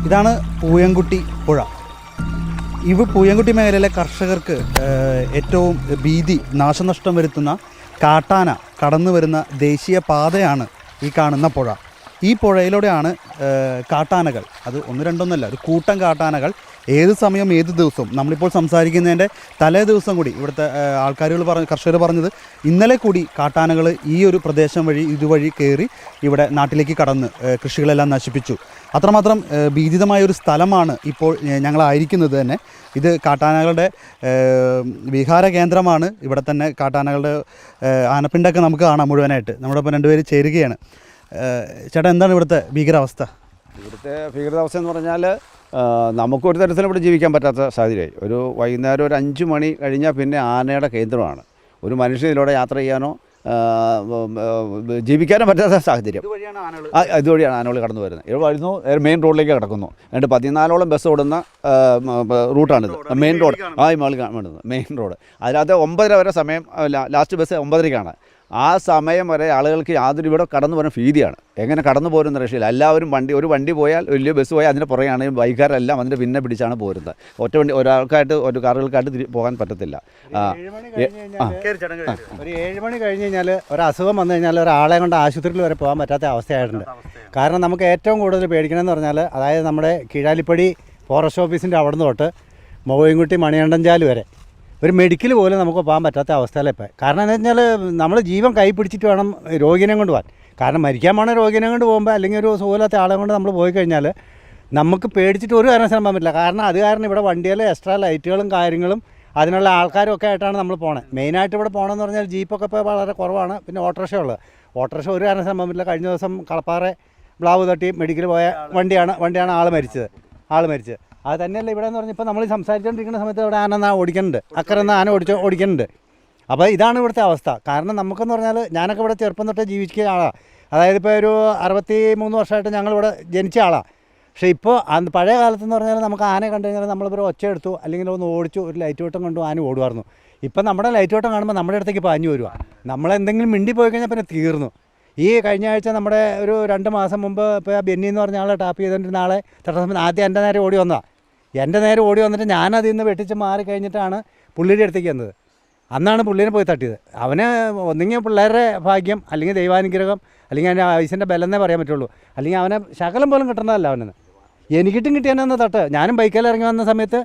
ഇതാണ് പൂയംകുട്ടി പുഴ. പൂയംകുട്ടി മേഖലയിലെ കർഷകർക്ക് ഏറ്റവും ഭീതി, നാശനഷ്ടം വരുത്തുന്ന കാട്ടാന കടന്നു വരുന്ന ദേശീയ പാതയാണ് ഈ കാണുന്ന പുഴ. ഈ പുഴയിലൂടെയാണ് കാട്ടാനകൾ, അത് ഒന്ന് രണ്ടൊന്നല്ല, ഒരു കൂട്ടം കാട്ടാനകൾ ഏത് സമയം ഏത് ദിവസവും, നമ്മളിപ്പോൾ സംസാരിക്കുന്നതിൻ്റെ തലേ ദിവസം കൂടി ഇവിടുത്തെ കർഷകർ പറഞ്ഞത് ഇന്നലെ കൂടി കാട്ടാനകൾ ഈ ഒരു പ്രദേശം വഴി ഇതുവഴി കയറി ഇവിടെ നാട്ടിലേക്ക് കടന്ന് കൃഷികളെല്ലാം നശിപ്പിച്ചു. അത്രമാത്രം ഭീതിതമായ ഒരു സ്ഥലമാണ് ഇപ്പോൾ ഞങ്ങളായിരിക്കുന്നത് തന്നെ. ഇത് കാട്ടാനകളുടെ വിഹാര കേന്ദ്രമാണ്. ഇവിടെ തന്നെ കാട്ടാനകളുടെ ആനപ്പിണ്ടൊക്കെ നമുക്ക് കാണാം മുഴുവനായിട്ട്. നമ്മുടെ ഒപ്പം രണ്ടുപേര് ചേരുകയാണ്. ചേട്ടാ, എന്താണ് ഇവിടുത്തെ ഭീകരാവസ്ഥ? ഇവിടുത്തെ ഭീകരാവസ്ഥ എന്ന് പറഞ്ഞാൽ നമുക്കൊരു തരത്തിലും ഇവിടെ ജീവിക്കാൻ പറ്റാത്ത സാഹചര്യമായി. ഒരു വൈകുന്നേരം ഒരു 5 മണി കഴിഞ്ഞാൽ പിന്നെ ആനയുടെ കേന്ദ്രമാണ്. ഒരു മനുഷ്യൻ ഇതിലൂടെ യാത്ര ചെയ്യാനോ ജീവിക്കാനും പറ്റാത്ത സാഹചര്യം. ഇതുവഴിയാണ് ആനകൾ കടന്നു വരുന്നത്. ഇവിടെ വരുന്നു, മെയിൻ റോഡിലേക്ക് കിടക്കുന്നു. എന്നിട്ട് 14ഓളം ബസ് ഓടുന്ന റൂട്ടാണിത്. Main road main road. അതിനകത്ത് 9:30 വരെ സമയം, ലാസ്റ്റ് ബസ് 9:30-ക്കാണ്. ആ സമയം വരെ ആളുകൾക്ക് യാതൊരു ഇവിടെ കടന്നു പോകാൻ ഭീതിയാണ്. എങ്ങനെ കടന്നു പോരുന്ന രക്ഷയില്ല. എല്ലാവരും ഒരു വണ്ടി പോയാൽ, വലിയ ബസ് പോയാൽ അതിൻ്റെ പുറകെയാണ്. ബൈക്കാരെല്ലാം അതിൻ്റെ പിന്നെ പിടിച്ചാണ് പോരുന്നത്. ഒറ്റ വണ്ടി ഒരാൾക്കായിട്ട്, ഒരു കാറുകൾക്കായിട്ട് പോകാൻ പറ്റത്തില്ല. ഒരു 7 മണി കഴിഞ്ഞ് കഴിഞ്ഞാൽ ഒരു അസുഖം വന്നു കഴിഞ്ഞാൽ ഒരാളെ കൊണ്ട് ആശുപത്രിയിൽ വരെ പോകാൻ പറ്റാത്ത അവസ്ഥയായിട്ടുണ്ട്. കാരണം നമുക്ക് ഏറ്റവും കൂടുതൽ പേടിക്കണമെന്ന് പറഞ്ഞാൽ, അതായത് നമ്മുടെ കീഴാലിപ്പടി ഫോറസ്റ്റ് ഓഫീസിൻ്റെ അവിടെ നിന്ന് തൊട്ട് പൂയംകുട്ടി മണികണ്ഠൻചാൽ വരെ ഒരു മെഡിക്കൽ പോലും നമുക്ക് പോകാൻ പറ്റാത്ത അവസ്ഥയിലാണ് ഇപ്പോൾ. കാരണം എന്താ വെച്ചാൽ നമ്മൾ ജീവൻ കൈ പിടിച്ചിട്ട് വേണം രോഗിനെ കൊണ്ട് പോകാൻ. കാരണം മരിക്കാൻ പോണ രോഗിനെ കൊണ്ട് പോകുമ്പോൾ, അല്ലെങ്കിൽ ഒരു സുഖമില്ലാത്ത ആളെ കൊണ്ട് നമ്മൾ പോയി കഴിഞ്ഞാൽ നമുക്ക് പേടിച്ചിട്ട് ഒരു കാരണവശാലും പോകാൻ പറ്റില്ല. കാരണം അത് കാരണം ഇവിടെ വണ്ടിയിൽ എക്സ്ട്രാ ലൈറ്റുകളും കാര്യങ്ങളും അതിനുള്ള ആൾക്കാരും ഒക്കെ ആയിട്ടാണ് നമ്മൾ പോണത്. മെയിനായിട്ട് ഇവിടെ പോകണമെന്ന് പറഞ്ഞാൽ ജീപ്പൊക്കെ ഇപ്പോൾ വളരെ കുറവാണ്. പിന്നെ ഓട്ടോറിക്ഷ ഉള്ളത്. ഓട്ടോറിക്ഷ ഒരു കാരണവശാലും പോകാൻ പറ്റില്ല. കഴിഞ്ഞ ദിവസം കളപ്പാറ ബ്ലാവ് തട്ടി മെഡിക്കൽ പോയ വണ്ടിയാണ് ആൾ മരിച്ചത്. അത് തന്നെയല്ല ഇവിടെ എന്ന് പറഞ്ഞാൽ ഇപ്പോൾ നമ്മൾ സംസാരിച്ചുകൊണ്ടിരിക്കുന്ന സമയത്ത് ഇവിടെ ആന ഓടിക്കുന്നുണ്ട്, അക്കരെ നിന്ന് ആന ഓടിക്കുന്നുണ്ട്. അപ്പോൾ ഇതാണ് ഇവിടുത്തെ അവസ്ഥ. കാരണം നമുക്കെന്ന് പറഞ്ഞാൽ, ഞാനൊക്കെ ഇവിടെ ചെറുപ്പം തൊട്ടേ ജീവിച്ച ആളാണ്. അതായത് ഇപ്പോൾ ഒരു 63 വർഷമായിട്ട് ഞങ്ങളിവിടെ ജനിച്ച ആളാണ്. പക്ഷേ ഇപ്പോൾ പഴയ കാലത്തെന്ന് പറഞ്ഞാൽ നമുക്ക് ആനയെ കണ്ടു കഴിഞ്ഞാൽ നമ്മളിപ്പോൾ ഒച്ച എടുത്തു, അല്ലെങ്കിൽ ഒന്ന് ഓടിച്ചു, ഒരു ലൈറ്റ് വെട്ടം കണ്ടു ആന ഓടുമായിരുന്നു. ഇപ്പം നമ്മുടെ ലൈറ്റ് വെട്ടം കാണുമ്പോൾ നമ്മുടെ അടുത്തേക്ക് പാഞ്ഞു വരുക. നമ്മളെന്തെങ്കിലും മിണ്ടി പോയി കഴിഞ്ഞാൽ പിന്നെ തീർന്നു. ഈ കഴിഞ്ഞ ആഴ്ച നമ്മുടെ ഒരു 2 മാസം മുമ്പ് ഇപ്പോൾ ബെന്നി എന്ന് പറഞ്ഞ ആളെ ടാപ്പ് ചെയ്തുകൊണ്ടിരുന്ന ആളെ തടസ്സം ആദ്യം എൻ്റെ നേരെ ഓടി വന്നതാണ്. എൻ്റെ നേരെ ഓടി വന്നിട്ട് ഞാനതിൽ നിന്ന് വെട്ടിച്ച് മാറി കഴിഞ്ഞിട്ടാണ് പുള്ളിയുടെ അടുത്തേക്ക് വന്നത്. അന്നാണ് പുള്ളീനെ പോയി തട്ടിയത്. അവന് ഒന്നെങ്കിൽ പിള്ളേരുടെ ഭാഗ്യം, അല്ലെങ്കിൽ ദൈവാനുഗ്രഹം, അല്ലെങ്കിൽ അവൻ്റെ ആയുസിൻ്റെ ബലം എന്നേ പറയാൻ പറ്റുള്ളൂ. അല്ലെങ്കിൽ അവനെ ശകലം പോലും കിട്ടണമല്ല അവനെന്ന്. എനിക്കിട്ടും കിട്ടിയാനെന്ന് തട്ട്. ഞാനും ബൈക്കിൽ ഇറങ്ങി വന്ന സമയത്ത്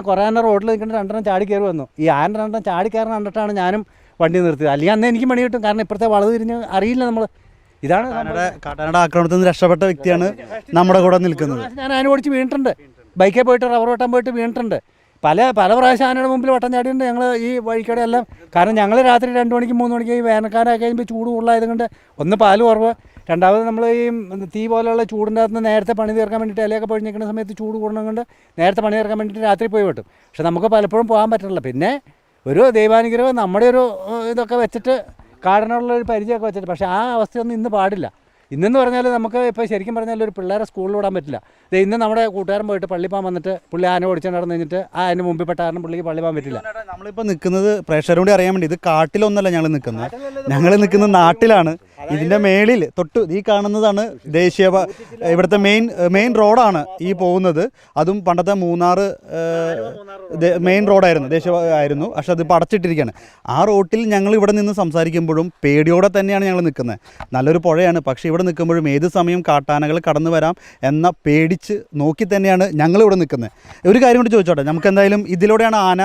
കുറേ ആന റോഡിൽ നിൽക്കുന്ന 2 ചാടി കയറി വന്നു. ഈ ആന 2 ചാടി കയറി കണ്ടിട്ടാണ് ഞാനും വണ്ടി നിർത്തിയത്. അല്ലെങ്കിൽ അന്ന് എനിക്ക് മണി കിട്ടും. കാരണം ഇപ്പോഴത്തെ വളവ് തിരിഞ്ഞ് അറിയില്ല നമ്മൾ. ഇതാണ് കാട്ടാനയുടെ ആക്രമണത്തിൽ നിന്ന് രക്ഷപ്പെട്ട വ്യക്തിയാണ് നമ്മുടെ കൂടെ നിൽക്കുന്നത്. ഞാൻ ആന ഓടിച്ച് വീണിട്ടുണ്ട്. ബൈക്കിൽ പോയിട്ട് റബ്ബർ വെട്ടാൻ പോയിട്ട് വീണിട്ടുണ്ട്. പല പ്രാവശ്യം ആനയുടെ മുമ്പിൽ വട്ടം ചാടിയിട്ടുണ്ട് ഞങ്ങൾ ഈ വഴിക്കടെ എല്ലാം. കാരണം ഞങ്ങൾ രാത്രി 2 മണിക്ക് 3 മണിക്ക് ഈ വേനൽക്കാലമായി കഴിയുമ്പോൾ ചൂട് കൂടുതലായത് കൊണ്ട് ഒന്ന് പാല് കുറവ്, രണ്ടാമത് നമ്മൾ ഈ തീ പോലെയുള്ള ചൂടിൻ്റെ അകത്ത് നേരത്തെ പണി തീർക്കാൻ വേണ്ടിയിട്ട് ഇലയൊക്കെ പൊഴിഞ്ഞിരിക്കുന്ന സമയത്ത് ചൂട് കൂടണം കൊണ്ട് നേരത്തെ പണി തീർക്കാൻ വേണ്ടിയിട്ട് രാത്രി പോയി വെട്ടും. പക്ഷെ നമുക്ക് പലപ്പോഴും പോകാൻ പറ്റില്ല. പിന്നെ ഒരു ദൈവാനുഗ്രഹം നമ്മുടെ ഒരു ഇതൊക്കെ വെച്ചിട്ട് കാടിനുള്ളൊരു പരിചയമൊക്കെ വെച്ചിട്ട്. പക്ഷേ ആ അവസ്ഥയൊന്നും ഇന്ന് പാടില്ല. ഇന്നെന്ന് പറഞ്ഞാൽ നമുക്ക് ഇപ്പോൾ ശരിക്കും പറഞ്ഞാൽ ഒരു പിള്ളേരെ സ്കൂളിൽ വിടാൻ പറ്റില്ല. ഇന്ന് നമ്മുടെ കൂട്ടുകാരൻ പോയിട്ട് പള്ളി പോകാൻ വന്നിട്ട് പുള്ളി ആന ഓടിച്ചു നടന്നു കഴിഞ്ഞിട്ട് അതിന് മുമ്പിൽ പെട്ട കാരണം പുള്ളിക്ക് പള്ളി പോകാൻ പറ്റില്ല. നമ്മളിപ്പോൾ നിൽക്കുന്നത് പ്രേക്ഷകരോട് അറിയാൻ വേണ്ടി, ഇത് കാട്ടിലൊന്നല്ല ഞങ്ങൾ നിൽക്കുന്നത്. ഞങ്ങൾ നിൽക്കുന്ന നാട്ടിലാണ്. ഇതിൻ്റെ മേളിൽ തൊട്ട് ഈ കാണുന്നതാണ് ഇവിടുത്തെ മെയിൻ റോഡാണ് ഈ പോകുന്നത്. അതും പണ്ടത്തെ മൂന്നാർ മെയിൻ റോഡായിരുന്നു, ദേശീയമായിരുന്നു. പക്ഷെ അതിപ്പോൾ അടച്ചിട്ടിരിക്കുകയാണ്. ആ റോട്ടിൽ ഞങ്ങൾ ഇവിടെ നിന്ന് സംസാരിക്കുമ്പോഴും പേടിയോടെ തന്നെയാണ് ഞങ്ങൾ നിൽക്കുന്നത്. നല്ലൊരു പുഴയാണ്. പക്ഷേ ഇവിടെ നിൽക്കുമ്പോഴും ഏത് സമയം കാട്ടാനകൾ കടന്നു വരാം എന്ന പേടിച്ച് നോക്കി തന്നെയാണ് ഞങ്ങളിവിടെ നിൽക്കുന്നത്. ഒരു കാര്യം കൂടി ചോദിച്ചോട്ടെ, നമുക്ക് എന്തായാലും ഇതിലൂടെയാണ് ആന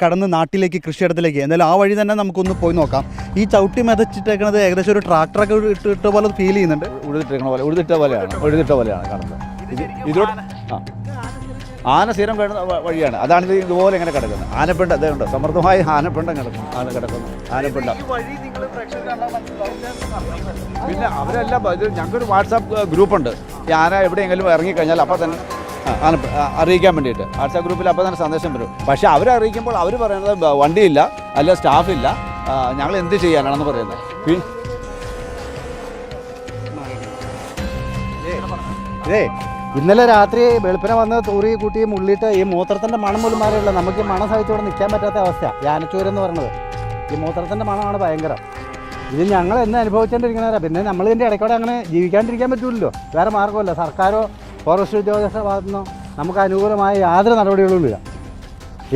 കടന്ന് നാട്ടിലേക്ക്, കൃഷിയിടത്തിലേക്ക്. എന്തായാലും ആ വഴി തന്നെ നമുക്കൊന്ന് പോയി നോക്കാം. ഈ ചവിട്ടി മെതച്ചിട്ടേക്കുന്നത് ഏകദേശം ഒരു ട്രാക്ടറൊക്കെ ഇട്ട പോലെ ഫീൽ ചെയ്യുന്നുണ്ട്. ഉഴുതിട്ട പോലെയാണ് കാണുന്നത്. ഇതിലൂടെ ആന സ്ഥിരം കിടന്ന വഴിയാണ്. അതാണ് ഇത് ഇതുപോലെ ഇങ്ങനെ കിടക്കുന്നത്. ആനപ്പിണ്ട അതുകൊണ്ട് സമൃദ്ധമായ ആനപ്പിണ്ടം കിടക്കുന്നു. ആനപ്പിണ്ട പിന്നെ അവരെല്ലാം ഞങ്ങൾക്കൊരു വാട്സാപ്പ് ഗ്രൂപ്പുണ്ട്. ഈ ആന എവിടെയെങ്കിലും ഇറങ്ങിക്കഴിഞ്ഞാൽ അപ്പോൾ തന്നെ അറിയിക്കാൻ വേണ്ടിയിട്ട് വാട്സാപ്പ് ഗ്രൂപ്പിൽ അപ്പോൾ തന്നെ സന്ദേശം വരും. പക്ഷേ അവരെ അറിയിക്കുമ്പോൾ അവർ പറയുന്നത് വണ്ടിയില്ല, അല്ല സ്റ്റാഫില്ല, ഞങ്ങൾ എന്ത് ചെയ്യാനാണെന്ന് പറയുന്നത്. ഇന്നലെ രാത്രി വെളുപ്പിനെ വന്ന് തൂറി കൂട്ടി മുള്ളിയിട്ട് ഈ മൂത്രത്തിൻ്റെ മണം പോലും മാറിയില്ല. നമുക്ക് ഈ മണം സഹിച്ചുകൊണ്ട് നിൽക്കാൻ പറ്റാത്ത അവസ്ഥ. ഈ ആനച്ചൂരെന്ന് പറഞ്ഞത് ഈ മൂത്രത്തിൻ്റെ മണമാണ് ഭയങ്കരം. ഇത് ഞങ്ങൾ എന്ന് അനുഭവിച്ചുകൊണ്ടിരിക്കുന്നവരാണ്. പിന്നെ നമ്മളിതിൻ്റെ ഇടയ്ക്കൂടെ അങ്ങനെ ജീവിക്കാണ്ടിരിക്കാൻ പറ്റില്ലല്ലോ. വേറെ മാർഗ്ഗമല്ല. സർക്കാരോ ഫോറസ്റ്റ് ഉദ്യോഗസ്ഥരുടെ ഭാഗത്തുനിന്നോ നമുക്ക് അനുകൂലമായ യാതൊരു നടപടികളുമില്ല.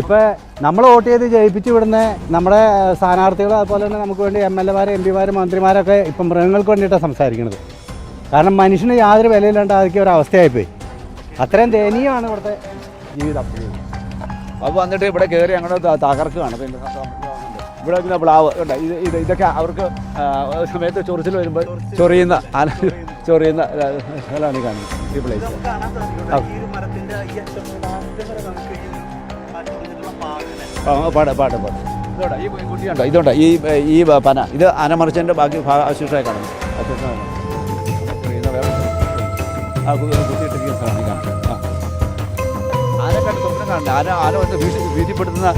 ഇപ്പോൾ നമ്മൾ വോട്ട് ചെയ്ത് ജയിപ്പിച്ച് വിടുന്ന നമ്മുടെ സ്ഥാനാർത്ഥികൾ, അതുപോലെ തന്നെ നമുക്ക് വേണ്ടി MLA-മാർ, MP-മാർ, മന്ത്രിമാരൊക്കെ ഇപ്പം മൃഗങ്ങൾക്ക് വേണ്ടിയിട്ടാണ് സംസാരിക്കുന്നത്. കാരണം മനുഷ്യന് യാതൊരു വിലയില്ലാണ്ടാക്കിയ ഒരവസ്ഥയായിപ്പോയി. അത്രയും ദയനീയമാണ് ഇവിടുത്തെ ജീവിതം. അപ്പോൾ വന്നിട്ട് ഇവിടെ കയറി അങ്ങോട്ട് തകർക്കുകയാണ്. പിന്നെ ഇവിടെ പിന്നെ പ്ലാവ് ഉണ്ട്. ഇതൊക്കെ അവർക്ക് സമയത്ത് ചൊറിച്ചിൽ വരുമ്പോൾ ചൊറിയുന്ന സ്ഥലമാണ് ഈ കാണുന്നത്, ഈ പ്ലേസ്. പാട് ഇതുണ്ട്, ഈ കുട്ടിയുണ്ടോ, ഇതുണ്ട് ഈ പന, ഇത് ആനമറിച്ചതിൻ്റെ ബാക്കി അശുഷമായി കാണുന്നു. കുത്തിയിട്ടിരിക്കുന്ന സ്ഥലമാണ് ഈ കാണുന്നത്. ആനക്കാട്ട് സ്വപ്നം കാണണ്ട. ആന വന്ന് ഭീതിപ്പെടുത്തുന്ന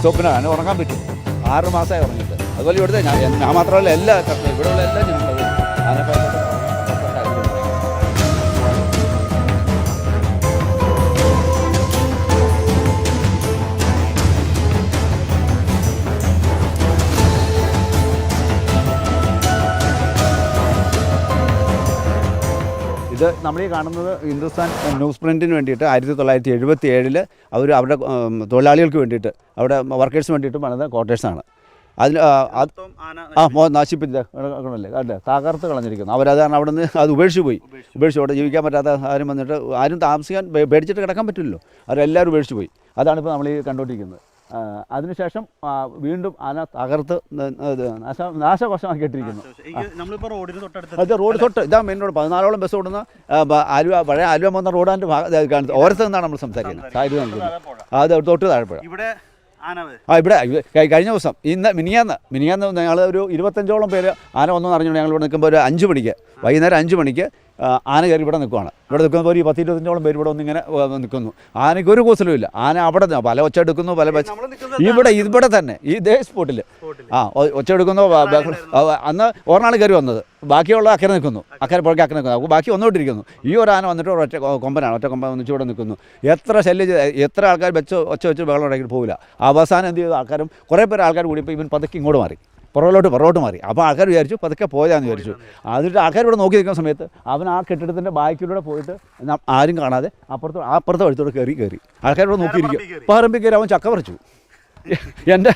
സ്വപ്നമാണ്. ആന ഉറങ്ങാൻ പറ്റും. 6 മാസമായി ഉറങ്ങിയിട്ട്. അതുപോലെ ഇവിടുത്തെ ഞാൻ മാത്രമല്ല എല്ലാ ഇവിടെയുള്ള എല്ലാ ജനങ്ങളും ആനപ്പാലത്തെ ഇത് നമ്മളീ കാണുന്നത് ഹിന്ദുസ്ഥാൻ ന്യൂസ് പ്രിൻറ്റിന് വേണ്ടിയിട്ട് 1977 അവർ അവരുടെ തൊഴിലാളികൾക്ക് വേണ്ടിയിട്ട്, അവിടെ വർക്കേഴ്സിന് വേണ്ടിയിട്ട് പണിത ക്വാർട്ടേഴ്സാണ്. അതിൽ നശിപ്പിച്ചല്ലേ തകർത്ത് കളഞ്ഞിരിക്കുന്നു. അവരത് കാരണം അവിടെ നിന്ന് അത് ഉപേക്ഷിച്ച് അവിടെ ജീവിക്കാൻ പറ്റാത്ത ആരും വന്നിട്ട് ആരും താമസിക്കാൻ പേടിച്ചിട്ട് കിടക്കാൻ പറ്റില്ലല്ലോ, അവരെല്ലാവരും ഉപേക്ഷിച്ച് പോയി. അതാണിപ്പോൾ നമ്മൾ ഈ കണ്ടുകൊണ്ടിരിക്കുന്നത്. അതിനുശേഷം വീണ്ടും ആന തകർത്ത് നാശകോശമാക്കിയിട്ടിരിക്കുന്നു. അത് റോഡ് തൊട്ട് ഇതാ മെയിൻ റോഡ്. 14ഓളം ബസ് ഓടുന്ന പഴയ ആലുവ പോകുന്ന റോഡാൻ്റെ കാണുന്നത്. ഓരത്ത് നിന്നാണ് നമ്മൾ സംസാരിക്കുന്നത്. അത് തൊട്ട് താഴെപ്പുഴ. ഇവിടെ കഴിഞ്ഞ ദിവസം മിനിയാന്ന് ഞങ്ങൾ ഒരു 25ഓളം പേര് ആന വന്നു അറിഞ്ഞു. ഞങ്ങൾ ഇവിടെ നിൽക്കുമ്പോൾ ഒരു 5 മണിക്ക്, വൈകുന്നേരം 5 മണിക്ക് ആന കയറി ഇവിടെ നിൽക്കുവാണ്. ഇവിടെ നിൽക്കുമ്പോൾ ഒരു 10-25ഓളം പേര് ഇവിടെ ഒന്നിങ്ങനെ നിൽക്കുന്നു. ആനയ്ക്ക് ഒരു കൂസലുമില്ല. ആന അവിടെ പല ഒച്ച എടുക്കുന്നു, ഇവിടെ തന്നെ ഈ ഇതേ സ്പോട്ടിൽ ഒച്ച എടുക്കുന്നു. അന്ന് ഒരെണ്ണാൾ കയറി വന്നത്, ബാക്കിയുള്ള അക്കരെ നിൽക്കുന്നു, പുഴയ്ക്ക് അക്കരെ നിൽക്കുന്നു. ബാക്കി ഒന്നുകൊണ്ടിരിക്കുന്നു. ഈ ഒരു ആന വന്നിട്ട് ഒറ്റ കൊമ്പൻ ഒന്നിച്ച് ഇവിടെ നിൽക്കുന്നു. എത്ര എത്ര ആൾക്കാർ ഒച്ച വെച്ച് ബഹളം ഉണ്ടാക്കിയിട്ട് പോകില്ല. അവസാനം എന്ത് ചെയ്തു, ആൾക്കാരും കുറേ പേര് ആൾക്കാർ കൂടിയപ്പോൾ ഇവൻ പതുക്കെ ഇങ്ങോട്ട് മാറി, പുറകോട്ട് മാറി. അപ്പോൾ ആൾക്കാർ വിചാരിച്ചു പതുക്കെ പോയാന്ന് വിചാരിച്ചു. അതിട്ട് ആൾക്കാർ ഇവിടെ നോക്കി നിൽക്കുന്ന സമയത്ത് അവൻ ആ കെട്ടിടത്തിൻ്റെ ബാക്കിലൂടെ പോയിട്ട് ആരും കാണാതെ അപ്പുറത്തെ വഴുത്തോടെ കയറി ആൾക്കാർ ഇവിടെ നോക്കിയിരിക്കും. പറമ്പിൽ കയറി അവൻ ചക്ക പറിച്ചു. എൻ്റെ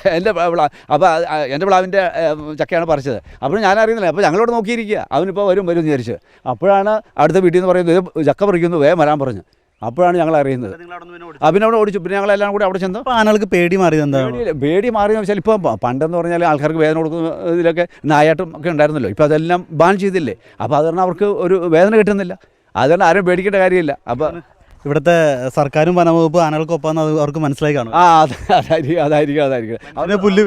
അപ്പോൾ എൻ്റെ പ്ലാവിൻ്റെ ചക്കയാണ് പറിച്ചത്. അപ്പോൾ ഞാൻ അറിയുന്നില്ല. അപ്പോൾ ഞങ്ങളോട് നോക്കിയിരിക്കുക. അവനിപ്പോൾ വരും എന്ന് വിചാരിച്ച്. അപ്പോഴാണ് അടുത്ത വീട്ടിൽ നിന്ന് പറയുന്നത്, ഇത് ചക്ക പറിക്കുന്നു, വേഗം വരാൻ പറഞ്ഞു. അപ്പോഴാണ് ഞങ്ങൾ അറിയുന്നത്. പിന്നെ അവിടെ ഓടിച്ചു. പിന്നെ ഞങ്ങളെല്ലാം കൂടി അവിടെ ചെന്നു. ആനകൾക്ക് പേടി മാറിയത് എന്താ? പേടി മാറിയെന്ന് വെച്ചാൽ ഇപ്പോൾ പണ്ടെന്ന് പറഞ്ഞാൽ ആൾക്കാർക്ക് വേദന കൊടുക്കുന്ന ഇതിലൊക്കെ നായാട്ടും ഒക്കെ ഉണ്ടായിരുന്നല്ലോ. ഇപ്പോൾ അതെല്ലാം ബാൻ ചെയ്തില്ലേ. അപ്പോൾ അത് കാരണം അവർക്ക് ഒരു വേദന കിട്ടുന്നില്ല. അത് കാരണം ആരും പേടിക്കേണ്ട കാര്യമില്ല. അപ്പോൾ ഇവിടുത്തെ സർക്കാരും വനവകുപ്പ് ആനകൾക്കൊപ്പം അവർക്ക് മനസ്സിലായി കാണും. അതായിരിക്കും അവരുടെ പുല്ല്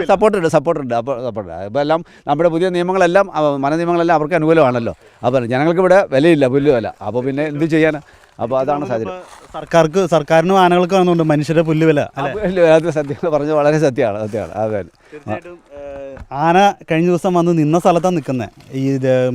സപ്പോർട്ടുണ്ട്. അപ്പോൾ എല്ലാം നമ്മുടെ പുതിയ നിയമങ്ങളെല്ലാം വന നിയമങ്ങളെല്ലാം അവർക്ക് അനുകൂലമാണല്ലോ. അപ്പോൾ ജനങ്ങൾക്ക് ഇവിടെ വിലയില്ല, പുല്ല് വില. അപ്പോൾ പിന്നെ എന്ത് ചെയ്യാനാണ്? അപ്പോൾ അതാണ് സാഹചര്യം. സർക്കാരിനും ആനകൾക്ക് കാണുന്നുണ്ട് മനുഷ്യരുടെ പുല്ല് വില. അത് സത്യം പറഞ്ഞത് വളരെ സത്യമാണ്. അതെ. തീർച്ചയായിട്ടും ആന കഴിഞ്ഞ ദിവസം വന്ന് നിന്ന സ്ഥലത്താണ് നിൽക്കുന്നത്. ഈ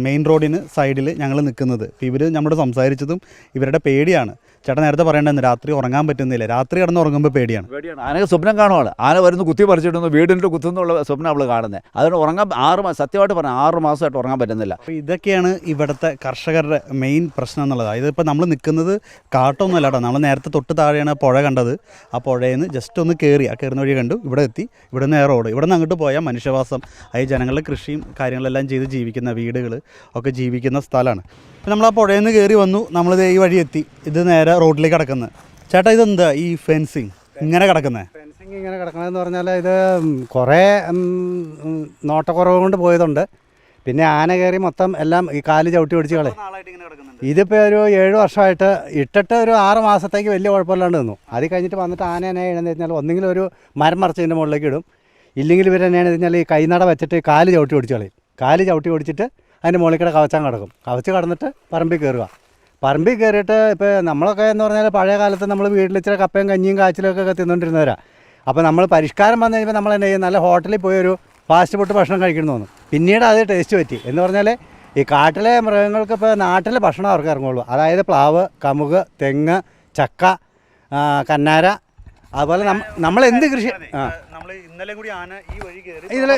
മെയിൻ റോഡിന് സൈഡിൽ ഞങ്ങൾ നിൽക്കുന്നത്. ഇവർ നമ്മളോട് സംസാരിച്ചതും ഇവരുടെ പേടിയാണ്. ചേട്ടൻ നേരത്തെ പറയേണ്ടത് രാത്രി ഉറങ്ങാൻ പറ്റുന്നില്ല. രാത്രി കിടന്ന് ഉറങ്ങുമ്പോൾ പേടിയാണ്. ആനക്ക് സ്വപ്നം കാണുവാണ്. ആന വരുന്നു കുത്തി പറിച്ചിടുന്നു, വീടിൻ്റെ കുത്തുന്നുള്ള സ്വപ്നം അവൾ കാണുന്നത്. അതുകൊണ്ട് ഉറങ്ങാൻ 6 മാസം, സത്യമായിട്ട് പറഞ്ഞാൽ 6 മാസമായിട്ട് ഉറങ്ങാൻ പറ്റുന്നില്ല. അപ്പോൾ ഇതൊക്കെയാണ് ഇവിടുത്തെ കർഷകരുടെ മെയിൻ പ്രശ്നം എന്നുള്ളത്. ഇതിപ്പോൾ നമ്മൾ നിൽക്കുന്നത് കാട്ടൊന്നുമല്ല കേട്ടോ. നമ്മൾ നേരത്തെ തൊട്ട് താഴെയാണ് പുഴ കണ്ടത്. ആ പുഴയിൽ നിന്ന് ജസ്റ്റ് ഒന്ന് കയറി, ആ കയറുന്ന വഴി കണ്ടു, ഇവിടെ എത്തി. ഇവിടെ നിന്ന് റോഡ്, ഇവിടെ നിന്ന് അങ്ങോട്ട് പോയാൽ മനുഷ്യവാസം, അതായത് ജനങ്ങളുടെ കൃഷിയും കാര്യങ്ങളെല്ലാം ചെയ്ത് ജീവിക്കുന്ന വീടുകൾ ഒക്കെ ജീവിക്കുന്ന സ്ഥലമാണ്. അപ്പോൾ നമ്മൾ ആ പുഴയിൽ നിന്ന് കയറി വന്നു. നമ്മളിത് ഈ വഴി എത്തി. ഇത് നേരെ റോഡിലേക്ക് കിടക്കുന്നത്. ചേട്ടാ ഇതെന്താ ഈ ഫെൻസിങ് ഇങ്ങനെ കിടക്കുന്നത്? ഫെൻസിങ് ഇങ്ങനെ കിടക്കണമെന്ന് പറഞ്ഞാൽ ഇത് കുറേ നോട്ടക്കുറവ് കൊണ്ട് പോയതുണ്ട്. പിന്നെ ആന കയറി മൊത്തം എല്ലാം ഈ കാല് ചവിട്ടി പിടിച്ച് കളയും. ഇതിപ്പോൾ ഒരു 7 വർഷമായിട്ട് ഇട്ടിട്ട് ഒരു 6 മാസത്തേക്ക് വലിയ കുഴപ്പമില്ലാണ്ട് നിന്നു. അത് കഴിഞ്ഞിട്ട് വന്നിട്ട് ആന എന്നെ എഴുതുന്നത് വെച്ചാൽ ഒന്നെങ്കിൽ ഒരു മരം മറിച്ചതിൻ്റെ മുകളിലേക്ക് ഇടും, ഇല്ലെങ്കിൽ ഇവർ എന്നെയാണ് കഴിഞ്ഞാൽ ഈ കൈനട വെച്ചിട്ട് കാല് ചവിട്ടി പിടിച്ച് കളയും. കാല് ചവിട്ടി പിടിച്ചിട്ട് അതിൻ്റെ മുകളിൽ കൂടെ കവച്ചാൻ കിടക്കും. കവച്ച് കടന്നിട്ട് പറമ്പിൽ കയറുക. പറമ്പിൽ കയറിയിട്ട് ഇപ്പോൾ നമ്മളൊക്കെ എന്ന് പറഞ്ഞാൽ പഴയ കാലത്ത് നമ്മൾ വീട്ടിൽ ഇച്ചിരി കപ്പയും കഞ്ഞിയും കാച്ചിലൊക്കെ തിന്നുകൊണ്ടിരുന്നവരാണ്. അപ്പോൾ നമ്മൾ പരിഷ്കാരം വന്നു കഴിയുമ്പോൾ നമ്മൾ തന്നെ നല്ല ഹോട്ടലിൽ പോയി ഒരു ഫാസ്റ്റ് ഫുഡ് ഭക്ഷണം കഴിക്കണം തോന്നും. പിന്നീട് അത് ടേസ്റ്റ് പറ്റി. എന്ന് പറഞ്ഞാൽ ഈ കാട്ടിലെ മൃഗങ്ങൾക്ക് ഇപ്പോൾ നാട്ടിലെ ഭക്ഷണം അവർക്ക് ഇറങ്ങുള്ളൂ. അതായത് പ്ലാവ്, കമുക്, തെങ്ങ്, ചക്ക, കന്നാര, അതുപോലെ നമ്മൾ എന്ത് കൃഷി നമ്മൾ ഇന്നലെ കൂടി ആന ഈ വഴി കയറി ഇതിൽ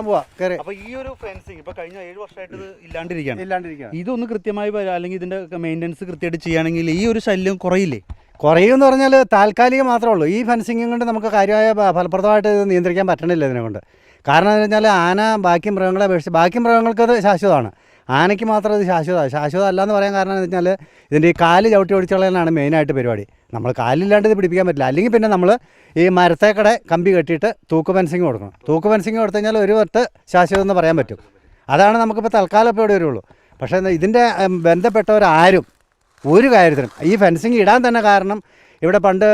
പോവാ കയറി. അപ്പൊ ഈ ഒരു ഫെൻസിങ് ഇപ്പൊ കഴിഞ്ഞ 7 വർഷമായിട്ട് ഇത് ഇല്ലാണ്ടിരിക്കുകയാണ്. ഇതൊന്ന് കൃത്യമായി അല്ലെങ്കിൽ ഇതിന്റെ മെയിൻ്റെനൻസ് കൃത്യമായിട്ട് ചെയ്യുകയാണെങ്കിൽ ഈ ഒരു ശല്യം കുറയില്ലേ? കുറയുമെന്ന് പറഞ്ഞാൽ താൽക്കാലികം മാത്രമേ ഉള്ളൂ. ഈ ഫെൻസിങ് കൊണ്ട് നമുക്ക് കാര്യമായ ഫലപ്രദമായിട്ട് ഇത് നിയന്ത്രിക്കാൻ പറ്റണില്ല ഇതിനെ കൊണ്ട്. കാരണം എന്ന് വെച്ചാൽ ആന ബാക്കി മൃഗങ്ങളെ അപേക്ഷിച്ച് ബാക്കി മൃഗങ്ങൾക്കത് ശാശ്വതമാണ്, ആനയ്ക്ക് മാത്രം അത് ശാശ്വതം അല്ലാന്ന് പറയാൻ കാരണം എന്ന് വെച്ചാൽ ഇതിൻ്റെ ഈ കാല് ചവിട്ടി ഓടിച്ചുകളയാനാണ് മെയിനായിട്ട് പരിപാടി. നമ്മൾ കാലില്ലാണ്ട് ഇത് പിടിപ്പിക്കാൻ പറ്റില്ല. അല്ലെങ്കിൽ പിന്നെ നമ്മൾ ഈ മരത്തേക്കടെ കമ്പി കെട്ടിയിട്ട് തൂക്ക് ഫെൻസിങ് കൊടുക്കണം. തൂക്ക് ഫെൻസിങ് കൊടുത്തു കഴിഞ്ഞാൽ ഒരു വട്ട് ശാശ്വതം എന്ന് പറയാൻ പറ്റും. അതാണ് നമുക്കിപ്പോൾ തൽക്കാലം ഇപ്പോൾ ഇവിടെ വരുള്ളൂ. പക്ഷേ ഇതിൻ്റെ ബന്ധപ്പെട്ടവരാരും ഒരു കാര്യത്തിനും ഈ ഫെൻസിങ് ഇടാൻ തന്നെ കാരണം ഇവിടെ പണ്ട്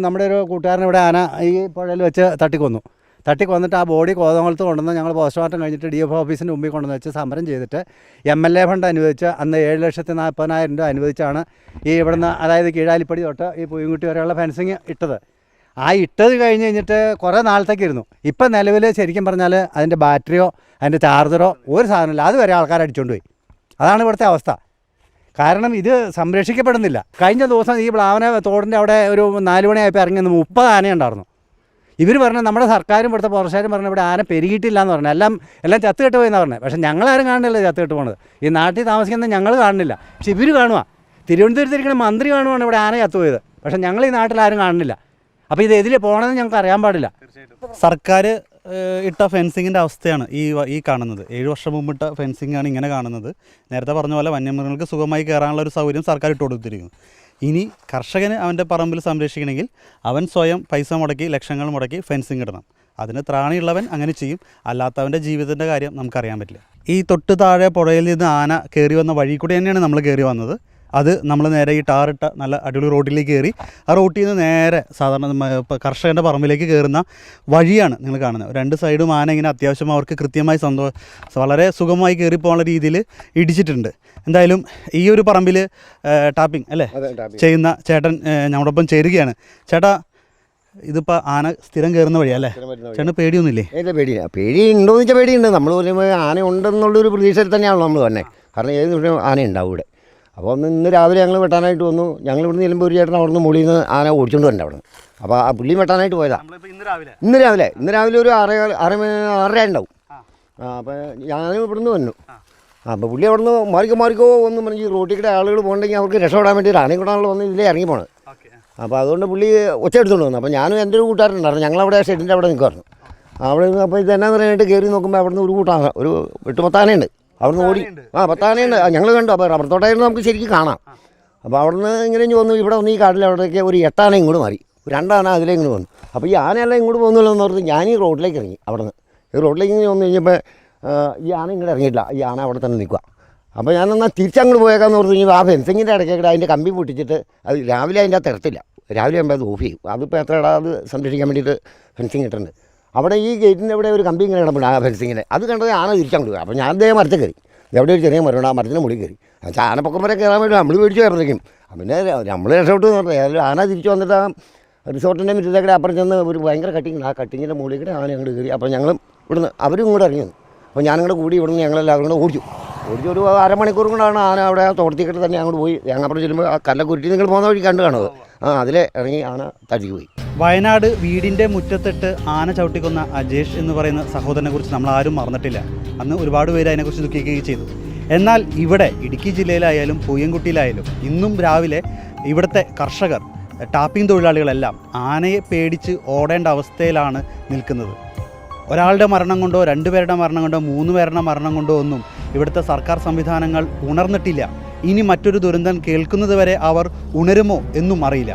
നമ്മുടെ ഒരു കൂട്ടുകാരൻ ഇവിടെ ആന ഈ പുഴയിൽ വെച്ച് തട്ടിക്കൊന്നിട്ട് ആ ബോഡി കോതമംഗലത്ത് കൊണ്ടുവന്ന് ഞങ്ങൾ പോസ്റ്റ്മോർട്ടം കഴിഞ്ഞിട്ട് DF ഓഫീസിൻ്റെ മുമ്പിൽ കൊണ്ടുവന്ന് വെച്ച് സമരം ചെയ്തിട്ട് MLA ഫണ്ട് അനുവദിച്ച് അന്ന് 7,40,000 രൂപ അനുവദിച്ചാണ് ഈ ഇവിടുന്ന് അതായത് കീഴാലിപ്പടി തൊട്ട് ഈ പൂയംകുട്ടി വരെയുള്ള ഫെൻസിങ് ഇട്ടത്. ആ ഇട്ടത് കഴിഞ്ഞ് കഴിഞ്ഞിട്ട് കുറേ നാളത്തേക്ക് ഇരുന്നു. ഇപ്പം നിലവിൽ ശരിക്കും പറഞ്ഞാൽ അതിൻ്റെ ബാറ്ററിയോ അതിൻ്റെ ചാർജറോ ഒരു സാധനമില്ല, അതുവരെ ആൾക്കാർ അടിച്ചുകൊണ്ട് പോയി. അതാണ് ഇവിടുത്തെ അവസ്ഥ. കാരണം ഇത് സംരക്ഷിക്കപ്പെടുന്നില്ല. കഴിഞ്ഞ ദിവസം ഈ പ്ലാവന തോടിൻ്റെ അവിടെ ഒരു 4 മണിയായപ്പോൾ ഇറങ്ങി 30 ആനയുണ്ടായിരുന്നു. ഇവർ പറഞ്ഞു നമ്മുടെ സർക്കാരും ഇവിടുത്തെ ഫോറസ്റ്റുകാരും പറഞ്ഞു ഇവിടെ ആന പെരുകിയിട്ടില്ല എന്ന് പറഞ്ഞു, എല്ലാം ചത്തുകെട്ട് പോയെന്നാണ് പറഞ്ഞത്. പക്ഷേ ഞങ്ങളാരും കാണുന്നില്ല ചത്തുകെട്ട് പോണത്. ഈ നാട്ടിൽ താമസിക്കുന്നത് ഞങ്ങൾ കാണുന്നില്ല, പക്ഷെ ഇവർ കാണുക. തിരുവനന്തപുരത്തിരിക്കുന്ന മന്ത്രി കാണുവാണ് ഇവിടെ ആന ചത്തുപോയത്, പക്ഷേ ഞങ്ങൾ ഈ നാട്ടിൽ ആരും കാണുന്നില്ല. അപ്പോൾ ഇത് എതിരെ പോകണമെന്ന് ഞങ്ങൾക്ക് അറിയാൻ പാടില്ല. സർക്കാർ ഇട്ട ഫെൻസിങ്ങിൻ്റെ അവസ്ഥയാണ് ഈ കാണുന്നത്. 7 വർഷം മുമ്പ് ഇട്ട ഫെൻസിങ്ങാണ് ഇങ്ങനെ കാണുന്നത്. നേരത്തെ പറഞ്ഞ പോലെ വന്യമൃഗങ്ങൾക്ക് സുഖമായി കയറാനുള്ള ഒരു സൗകര്യം സർക്കാർ ഇട്ട് കൊടുത്തിരിക്കുന്നു. ഇനി കർഷകന് അവൻ്റെ പറമ്പിൽ സംരക്ഷിക്കണമെങ്കിൽ അവൻ സ്വയം പൈസ മുടക്കി ലക്ഷങ്ങൾ മുടക്കി ഫെൻസിങ് ഇടണം. അതിന് ത്രാണിയുള്ളവൻ അങ്ങനെ ചെയ്യും, അല്ലാത്തവൻ്റെ ജീവിതത്തിൻ്റെ കാര്യം നമുക്കറിയാൻ പറ്റില്ല. ഈ തൊട്ട് താഴെ പുഴയിൽ നിന്ന് ആന കയറി വന്ന വഴി കൂടി തന്നെയാണ് നമ്മൾ കയറി വന്നത്. അത് നമ്മൾ നേരെ ഈ ടാറിട്ട നല്ല അടിപൊളി റോഡിലേക്ക് കയറി ആ റോട്ടിൽ നിന്ന് നേരെ സാധാരണ കർഷകൻ്റെ പറമ്പിലേക്ക് കയറുന്ന വഴിയാണ് നിങ്ങൾ കാണുന്നത്. 2 സൈഡും ആന ഇങ്ങനെ അത്യാവശ്യം അവർക്ക് കൃത്യമായി വളരെ സുഖമായി കയറി പോകാനുള്ള രീതിയിൽ ഇടിച്ചിട്ടുണ്ട്. എന്തായാലും ഈ ഒരു പറമ്പിൽ ടാപ്പിംഗ് അല്ലേ ചെയ്യുന്ന ചേട്ടൻ ഞങ്ങളോടൊപ്പം ചേരുകയാണ്. ചേട്ടാ, ഇതിപ്പോൾ ആന സ്ഥിരം കയറുന്ന വഴിയല്ലേ? ചേട്ടന് പേടിയൊന്നുമില്ലേ? പേടിയില്ല. പേടി ഉണ്ടോ എന്ന് വെച്ചാൽ പേടിയുണ്ട്. നമ്മൾ പോലും ആന ഉണ്ടെന്നുള്ളൊരു പ്രതീക്ഷയിൽ തന്നെയാണല്ലോ നമ്മൾ തന്നെ. കാരണം ഏത് നിമിഷം ആന ഉണ്ടാവും ഇവിടെ. അപ്പോൾ ഇന്ന് രാവിലെ ഞങ്ങൾ വെട്ടാനായിട്ട് വന്നു. ഞങ്ങൾ ഇവിടുന്ന് ചെല്ലുമ്പോൾ ഒരു ചേട്ടൻ അവിടെ നിന്ന് മുകളിൽ നിന്ന് ആന ഓടിച്ചുകൊണ്ട് വരണ്ട അവിടെ. അപ്പോൾ ആ പുള്ളി വെട്ടാനായിട്ട് പോയതാണ് ഇന്ന് രാവിലെ ഒരു 6:30 ഉണ്ടാവും. അപ്പോൾ ഞാനും ഇവിടുന്ന് വന്നു. അപ്പോൾ പുള്ളി അവിടെ നിന്ന് മാറിക്കോ ഒന്നും പറഞ്ഞ് ഈ റോട്ടിൽ കൂടെ ആളുകൾ പോകണമെങ്കിൽ അവർക്ക് രക്ഷപ്പെടാൻ വേണ്ടി ആനയും കൂടാണല്ലോ വന്ന് ഇതിലേ ഇറങ്ങി പോണത്. അപ്പോൾ അതുകൊണ്ട് പുള്ളി ഒച്ച എടുത്തുകൊണ്ട് വന്നു. അപ്പോൾ ഞാനും എൻ്റെ ഒരു കൂട്ടുകാരുണ്ടായിരുന്നു, ഞങ്ങളവിടെ ഷെഡിൻ്റെ അവിടെ നിൽക്കുമായിരുന്നു. അവിടെ നിന്ന് അപ്പോൾ ഇതെന്നാന്ന് പറയാനായിട്ട് കയറി നോക്കുമ്പോൾ അവിടെ നിന്ന് ഒരു കൂട്ടാണ് ഒരു 8-10 ആനയുണ്ട്. അവിടുന്ന് ഓടി 10 ആനയുണ്ട്. ഞങ്ങൾ കണ്ടു. അപ്പോൾ റബ്ബർ തോട്ടമായിരുന്നു നമുക്ക് ശരിക്കും കാണാം. അപ്പോൾ അവിടുന്ന് ഇങ്ങനെ വന്നു. ഇവിടെ വന്ന് ഈ കാട്ടിൽ അവിടേക്ക് ഒരു 8 ആന ഇങ്ങോട്ട് മാറി, 2 ആന അതിലേ ഇങ്ങോട്ട് വന്നു. അപ്പോൾ ഈ ആനയെല്ലാം ഇങ്ങോട്ട് പോകുന്നില്ല എന്ന് പറഞ്ഞ് ഞാൻ ഈ റോഡിലേക്ക് ഇറങ്ങി. അവിടെ നിന്ന് ഈ റോഡിലേക്ക് ഇങ്ങനെ വന്നു കഴിഞ്ഞപ്പോൾ ഈ ആന ഇങ്ങോട്ട് ഇറങ്ങിയിട്ടില്ല. ഈ ആന അവിടെ തന്നെ നിൽക്കുക. അപ്പോൾ ഞാനെന്നാൽ തിരിച്ചങ്ങോട്ട് പോയേക്കാന്ന് പറഞ്ഞു കഴിഞ്ഞാൽ ആ ഫെൻസിങ്ങിൻ്റെ ഇടയ്ക്കൊക്കെ അതിൻ്റെ കമ്പി പൊട്ടിച്ചിട്ട് അത് രാവിലെ അതിൻ്റെ അകത്ത് ഇറത്തില്ല. രാവിലെ ആകുമ്പോൾ അത് ഓഫ് ചെയ്യും. അതിപ്പോൾ എത്ര അത് സംരക്ഷിക്കാൻ വേണ്ടിയിട്ട് ഫെൻസിങ് ഇട്ടിട്ടുണ്ട്. അവിടെ ഈ ഗേറ്റിൻ്റെ അവിടെ ഒരു കമ്പി ഇങ്ങനെ കിടപ്പുണ്ട് ആ ഫെൻസിങ്ങിൻ്റെ. അത് കണ്ടത് ആന തിരിച്ചങ്ങോട്ട് പോയി. അപ്പോൾ ഞാൻ അതേ മരത്തിൽ കയറി. എവിടെ ഒരു ചെറിയ മരമുണ്ട്, ആ മരത്തിൻ്റെ മുകളിൽ കയറി. ആനപ്പൊക്കം വരെ കയറാൻ വേണ്ടി നമ്മൾ പേടിച്ചു കയറുന്നേക്കും. പിന്നെ നമ്മൾ രക്ഷപ്പെട്ടു എന്ന് പറഞ്ഞാൽ ഏതായാലും ആന തിരിച്ചു വന്നിട്ട് ആ റിസോർട്ടിൻ്റെ മുറ്റത്തേക്കൂടെ അപ്പുറം ചെന്ന് ഒരു ഭയങ്കര കട്ടിങ്, ആ കട്ടിങ്ങിൻ്റെ മുകളിൽ കൂടെ ആന അങ്ങോട്ട് കയറി. അപ്പോൾ ഞങ്ങളും ഇവിടുന്ന് അവരും ഇങ്ങോട്ട് ഇറങ്ങി വന്നു. അപ്പോൾ ഞാനിങ്ങോട്ട് കൂടി ഇവിടുന്ന് ഞങ്ങളെല്ലാവരും കൂടെ ഓടിച്ചു ഒരു 1/2 മണിക്കൂർ കൊണ്ടാണ് ആന അവിടെ തോട്ടത്തിക്കിട്ട് തന്നെ അങ്ങോട്ട് പോയി. തേങ്ങാപ്പുറം ചെല്ലുമ്പോൾ ആ കല്ലക്കുരുട്ടി നിങ്ങൾ പോകുന്ന വഴി കണ്ടു കാണുന്നത്. അതിലെ ഇറങ്ങി ആന തടിച്ചു പോയി. വയനാട് വീടിൻ്റെ മുറ്റത്തിട്ട് ആന ചവിട്ടിക്കൊന്ന അജേഷ് എന്ന് പറയുന്ന സഹോദരനെ കുറിച്ച് നമ്മൾ ആരും മറന്നിട്ടില്ല. അന്ന് ഒരുപാട് പേര് അതിനെക്കുറിച്ച് ദുഃഖിക്കുകയും ചെയ്തു. എന്നാൽ ഇവിടെ ഇടുക്കി ജില്ലയിലായാലും പൂയംകുട്ടിയിലായാലും ഇന്നും രാവിലെ ഇവിടുത്തെ കർഷകർ ടാപ്പിംഗ് തൊഴിലാളികളെല്ലാം ആനയെ പേടിച്ച് ഓടേണ്ട അവസ്ഥയിലാണ് നിൽക്കുന്നത്. ഒരാളുടെ മരണം കൊണ്ടോ 2 പേരുടെ മരണം കൊണ്ടോ 3 പേരുടെ മരണം കൊണ്ടോ ഒന്നും ഇവിടുത്തെ സർക്കാർ സംവിധാനങ്ങൾ ഉണർന്നിട്ടില്ല. ഇനി മറ്റൊരു ദുരന്തം കേൾക്കുന്നത് വരെ അവർ ഉണരുമോ എന്നും അറിയില്ല.